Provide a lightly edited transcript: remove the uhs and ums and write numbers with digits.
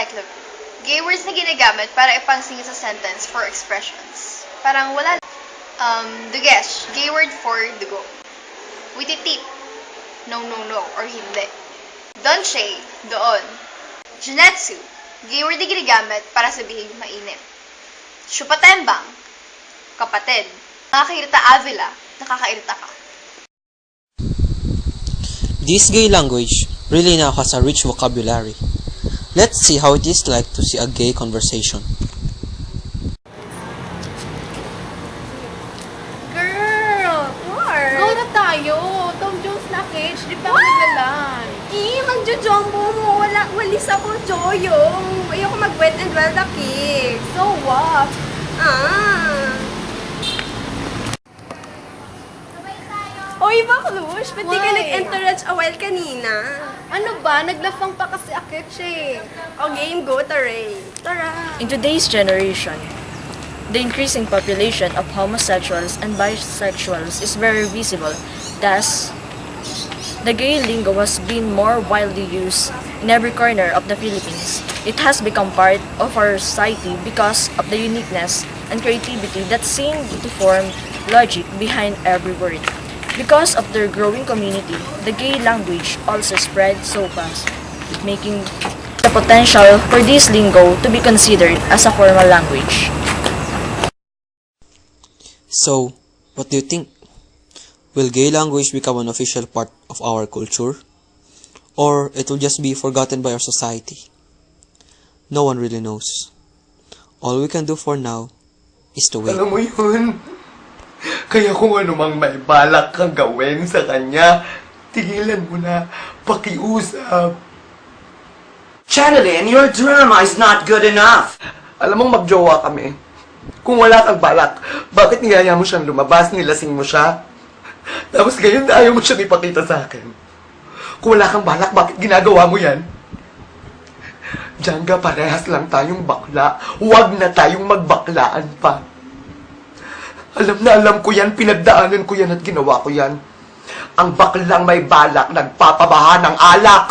Tekla. Gay words na ginagamit para ipangsingit sa sentence for expressions. Parang wala. Dugesh, gay word for dugo. Wititit, no, or hindi. Donche, doon. Junetsu, gay word na ginagamit para sabihin mainit. Shupatembang, kapatid. Nakakairita Avila, nakakairita ka. This gay language really now has a rich vocabulary. Let's see how it is like to see a gay conversation. Girl! What? Go na tayo! Tom Jones na cage, di ba ako naglalan? Magjo-jumbo mo. Walis ako, Joyong. Ayoko mag-wet and well the cake. So what? Oy, Baklush, ba't di ka Why? nag-entourage a while kanina? Ano ba? Naglafang pa kasi akit siya O game, go, Taray. Tara. In today's generation, the increasing population of homosexuals and bisexuals is very visible. Thus, the gay lingo has been more widely used in every corner of the Philippines. It has become part of our society because of the uniqueness and creativity that seem to form logic behind every word. Because of their growing community, the gay language also spread so fast, making the potential for this lingo to be considered as a formal language. So, what do you think? Will gay language become an official part of our culture? Or it will just be forgotten by our society? No one really knows. All we can do for now is to wait. Alam mo yun? Kaya kung ano mang may balak kang gawin sa kanya, tigilan mo na, pakiusap. Channeline, your drama is not good enough. Alam mong magjowa kami. Kung wala kang balak, bakit niyaya mo siyang lumabas, nilasing mo siya? Tapos ngayon ayaw mo siyang ipakita sa akin. Kung wala kang balak, bakit ginagawa mo yan? Janga, parehas lang tayong bakla. Huwag na tayong magbaklaan pa. Alam na alam ko yan, pinagdaanan ko yan at ginawa ko yan. Ang baklang may balak, nagpapabaha ng alak.